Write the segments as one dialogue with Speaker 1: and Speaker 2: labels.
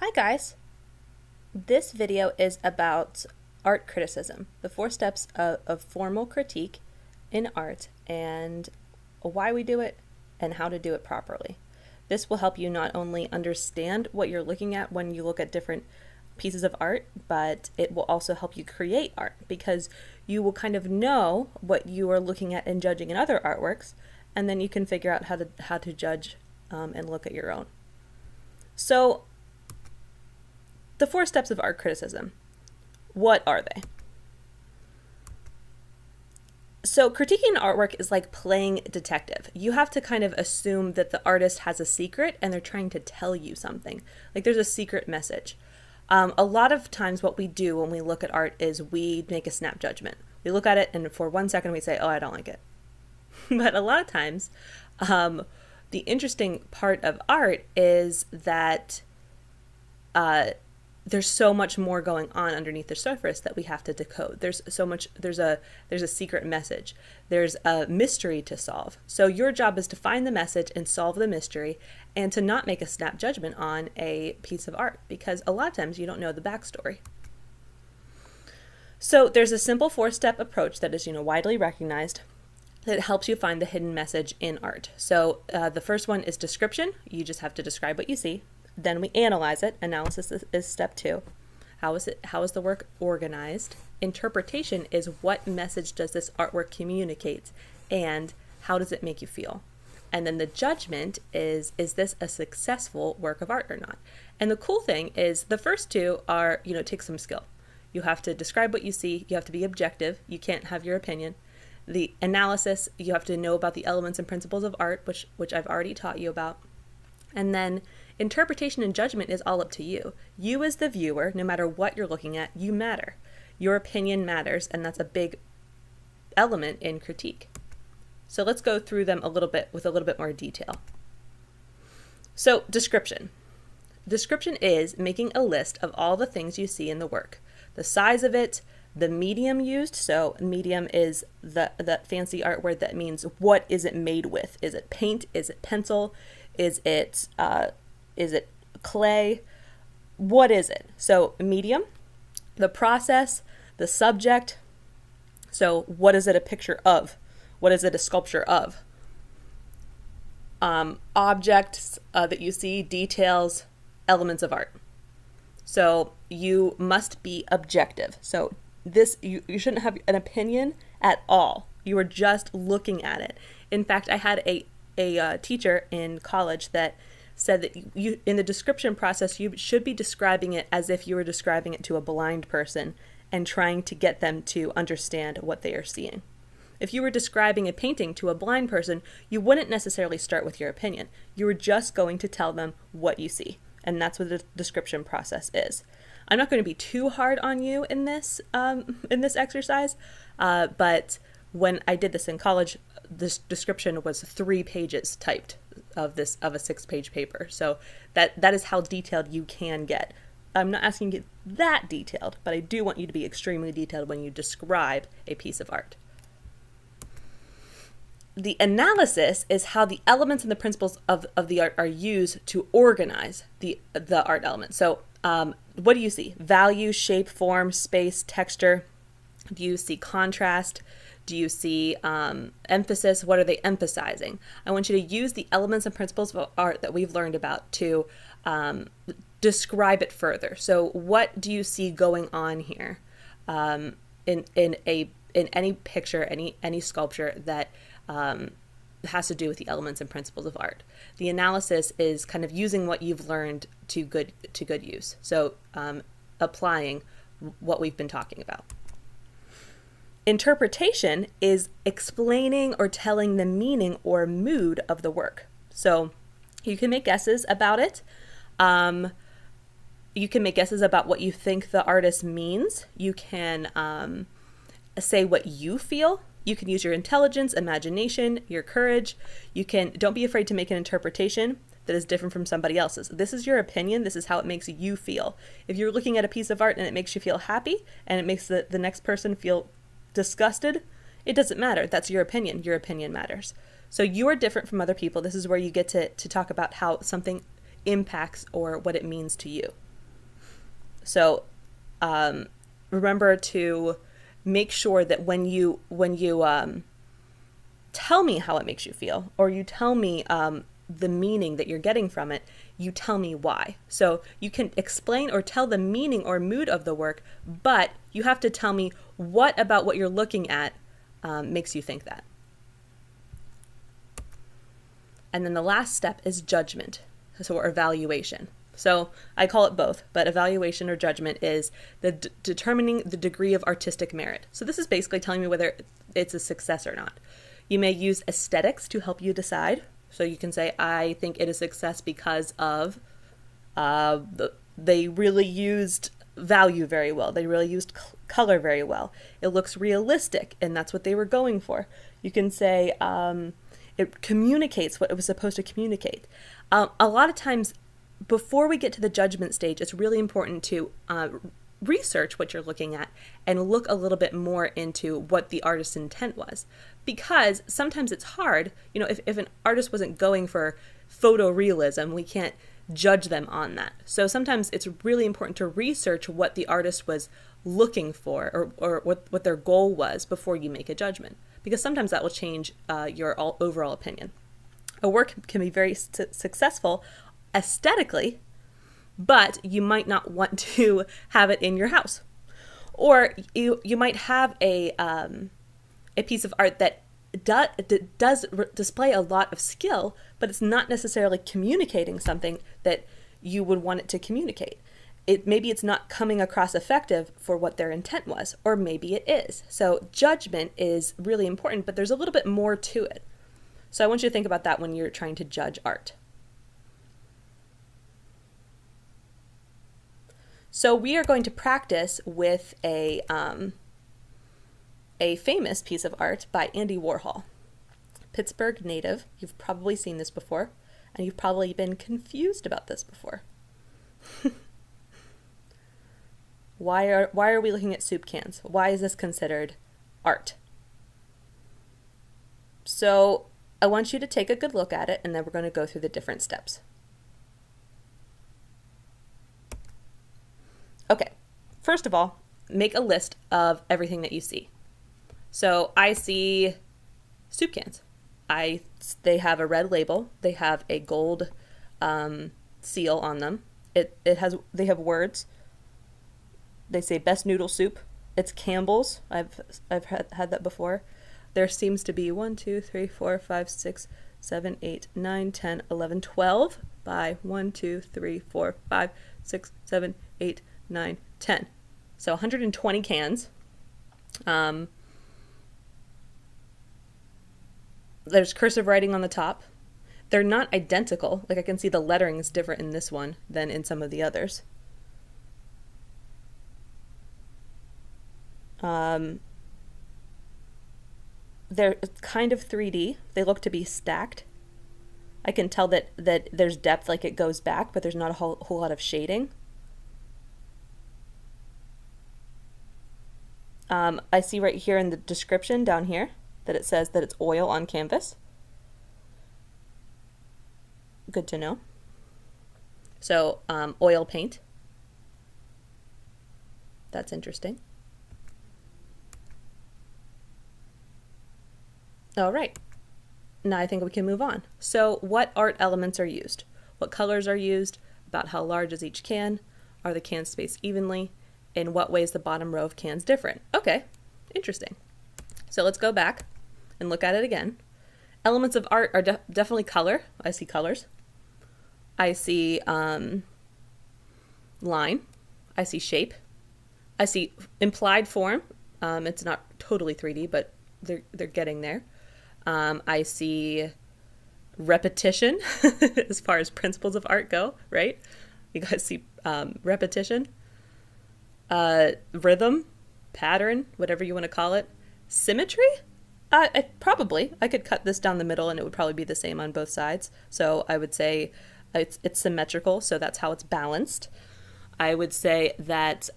Speaker 1: Hi guys! This video is about art criticism, the 4 steps of formal critique in art, and why we do it and how to do it properly. This will help you not only understand what you're looking at when you look at different pieces of art, but it will also help you create art because you will kind of know what you are looking at and judging in other artworks, and then you can figure out how to judge and look at your own. So the 4 steps of art criticism, what are they? So critiquing artwork is like playing detective. You have to kind of assume that the artist has a secret and they're trying to tell you something. Like there's a secret message. A lot of times what we do when we look at art is we make a snap judgment. We look at it and for 1 second we say, oh, I don't like it. But a lot of times, the interesting part of art is that there's so much more going on underneath the surface that we have to decode. There's a secret message. There's a mystery to solve. So your job is to find the message and solve the mystery and to not make a snap judgment on a piece of art because a lot of times you don't know the backstory. So there's a simple 4-step approach that is, widely recognized that helps you find the hidden message in art. So the first one is description. You just have to describe what you see. Then we analyze it. Analysis is step 2. How is the work organized? Interpretation is what message does this artwork communicate and how does it make you feel? And then the judgment is this a successful work of art or not? And the cool thing is the first 2 are, take some skill. You have to describe what you see. You have to be objective. You can't have your opinion. The analysis, you have to know about the elements and principles of art, which I've already taught you about. And then interpretation and judgment is all up to you. You as the viewer, no matter what you're looking at, you matter. Your opinion matters, and that's a big element in critique. So let's go through them with a little bit more detail. So description. Description is making a list of all the things you see in the work. The size of it, the medium used. So medium is the fancy art word that means what is it made with? Is it paint? Is it pencil? Is it clay? What is it? So medium, the process, the subject. So what is it a picture of? What is it a sculpture of? Objects that you see, details, elements of art. So you must be objective. So you shouldn't have an opinion at all. You are just looking at it. In fact, I had a teacher in college that said that you in the description process you should be describing it as if you were describing it to a blind person and trying to get them to understand what they are seeing. If you were describing a painting to a blind person, you wouldn't necessarily start with your opinion. You were just going to tell them what you see, and that's what the description process is. I'm not going to be too hard on you in this exercise, but when I did this in college, this description was 3 pages typed of a 6-page paper. So that is how detailed you can get. I'm not asking you that detailed, but I do want you to be extremely detailed when you describe a piece of art. The analysis is how the elements and the principles of the art are used to organize the art element. So what do you see? Value, shape, form, space, texture. Do you see contrast? Do you see emphasis? What are they emphasizing? I want you to use the elements and principles of art that we've learned about to describe it further. So what do you see going on here in any picture, any sculpture that has to do with the elements and principles of art? The analysis is kind of using what you've learned to good use. So applying what we've been talking about. Interpretation is explaining or telling the meaning or mood of the work. So you can make guesses about it. You can make guesses about what you think the artist means. You can say what you feel. You can use your intelligence, imagination, your courage. Don't be afraid to make an interpretation that is different from somebody else's. This is your opinion. This is how it makes you feel. If you're looking at a piece of art and it makes you feel happy and it makes the next person feel disgusted, it doesn't matter. That's your opinion. Your opinion matters. So you are different from other people. This is where you get to talk about how something impacts or what it means to you. So remember to make sure that when you tell me how it makes you feel, or you tell me the meaning that you're getting from it, you tell me why. So you can explain or tell the meaning or mood of the work, but you have to tell me what about what you're looking at makes you think that. And then the last step is judgment, or evaluation. So I call it both, but evaluation or judgment is determining the degree of artistic merit. So this is basically telling me whether it's a success or not. You may use aesthetics to help you decide. So you can say, I think it is a success because of they really used value very well. They really used color very well. It looks realistic, and that's what they were going for. You can say it communicates what it was supposed to communicate. A lot of times, before we get to the judgment stage, it's really important to research what you're looking at and look a little bit more into what the artist's intent was. Because sometimes it's hard, if an artist wasn't going for photorealism, we can't judge them on that. So sometimes it's really important to research what the artist was looking for, or what their goal was before you make a judgment. Because sometimes that will change your overall opinion. A work can be very successful aesthetically, but you might not want to have it in your house. Or you might have a piece of art that does display a lot of skill, but it's not necessarily communicating something that you would want it to communicate. Maybe it's not coming across effective for what their intent was, or maybe it is. So judgment is really important, but there's a little bit more to it. So I want you to think about that when you're trying to judge art. So we are going to practice with a famous piece of art by Andy Warhol. Pittsburgh native. You've probably seen this before, and you've probably been confused about this before. Why are we looking at soup cans? Why is this considered art? So I want you to take a good look at it, and then we're going to go through the different steps. Okay, first of all, make a list of everything that you see. So I see soup cans. They have a red label. They have a gold seal on them. They have words. They say best noodle soup. It's Campbell's. I've had that before. There seems to be 1, 2, 3, 4, 5, 6, 7, 8, 9, 10, 11, 12 by 1, 2, 3, 4, 5, 6, 7, 8, 9, 10. So 120 cans. There's cursive writing on the top. They're not identical. Like I can see the lettering is different in this one than in some of the others. They're kind of 3D. They look to be stacked. I can tell that there's depth, like it goes back, but there's not a whole lot of shading. I see right here in the description down here that it says that it's oil on canvas. Good to know. So oil paint. That's interesting. All right. Now I think we can move on. So what art elements are used? What colors are used? About how large is each can? Are the cans spaced evenly? In what way is the bottom row of cans different? Okay, interesting. So let's go back and look at it again. Elements of art are definitely color. I see colors. I see line. I see shape. I see implied form. It's not totally 3D, but they're getting there. I see repetition as far as principles of art go, right? You guys see repetition, rhythm, pattern, whatever you want to call it. Symmetry? I could cut this down the middle and it would probably be the same on both sides. So I would say it's symmetrical, so that's how it's balanced. I would say that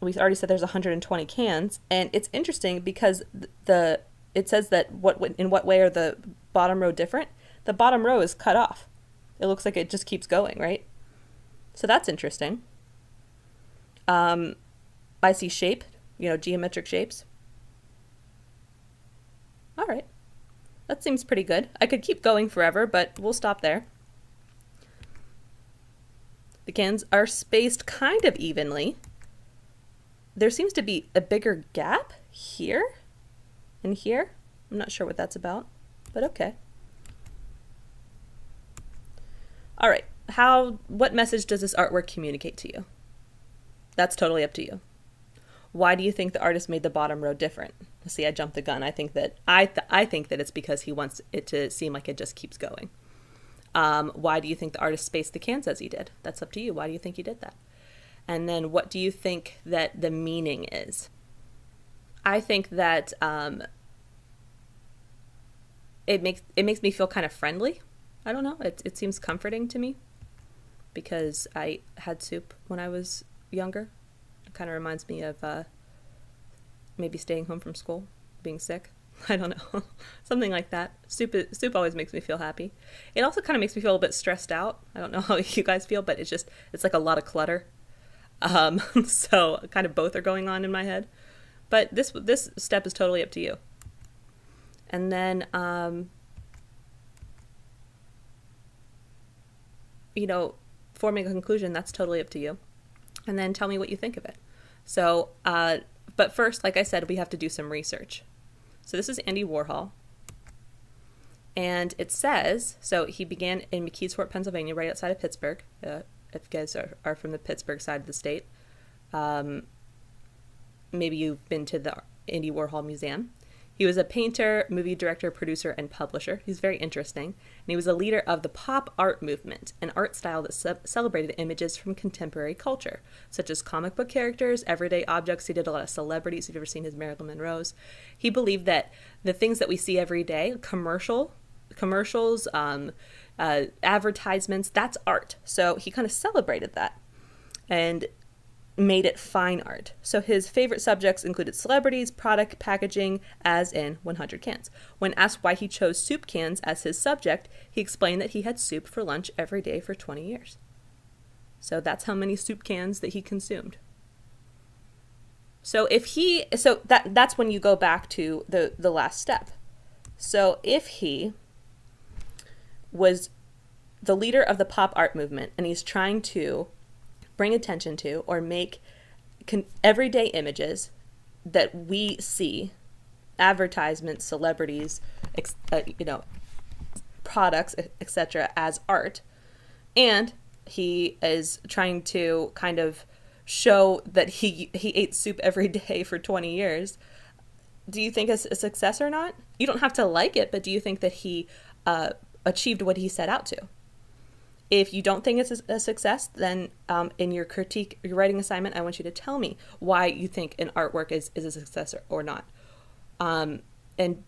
Speaker 1: we already said there's 120 cans, and it's interesting because it says that in what way are the bottom row different? The bottom row is cut off. It looks like it just keeps going, right? So that's interesting. I see shape, geometric shapes. All right. That seems pretty good. I could keep going forever, but we'll stop there. The cans are spaced kind of evenly. There seems to be a bigger gap here and here. I'm not sure what that's about, but okay. All right. What message does this artwork communicate to you? That's totally up to you. Why do you think the artist made the bottom row different? See, I jumped the gun. I think that it's because he wants it to seem like it just keeps going. Why do you think the artist spaced the cans as he did? That's up to you. Why do you think he did that? And then what do you think that the meaning is? I think that it makes me feel kind of friendly. I don't know. It seems comforting to me because I had soup when I was younger. It kind of reminds me of maybe staying home from school, being sick. I don't know. Something like that. Soup always makes me feel happy. It also kind of makes me feel a bit stressed out. I don't know how you guys feel, but it's like a lot of clutter. So kind of both are going on in my head. But this step is totally up to you. And then, forming a conclusion, that's totally up to you. And then tell me what you think of it. So, but first, like I said, we have to do some research. So this is Andy Warhol. And it says, so he began in McKeesport, Pennsylvania, right outside of Pittsburgh. If you guys are from the Pittsburgh side of the state, maybe you've been to the Andy Warhol Museum. He was a painter, movie director, producer, and publisher. He's very interesting. And he was a leader of the pop art movement, an art style that celebrated images from contemporary culture, such as comic book characters, everyday objects. He did a lot of celebrities. If you've ever seen his Marilyn Monroe's. He believed that the things that we see every day, commercials, advertisements, that's art. So he kind of celebrated that and made it fine art. So his favorite subjects included celebrities, product packaging, as in 100 cans. When asked why he chose soup cans as his subject, he explained that he had soup for lunch every day for 20 years. So that's how many soup cans that he consumed. So that's when you go back to the last step. So if he was the leader of the pop art movement and he's trying to bring attention to or make everyday images that we see, advertisements, celebrities, products, etc., as art, and he is trying to kind of show that he ate soup every day for 20 years, do you think it's a success or not? You don't have to like it, but do you think that he achieved what he set out to? If you don't think it's a success, then in your critique, your writing assignment, I want you to tell me why you think an artwork is a success or not. And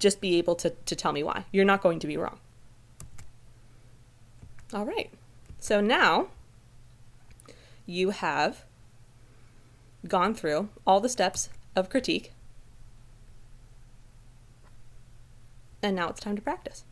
Speaker 1: just be able to tell me why. You're not going to be wrong. All right. So now you have gone through all the steps of critique. And now it's time to practice.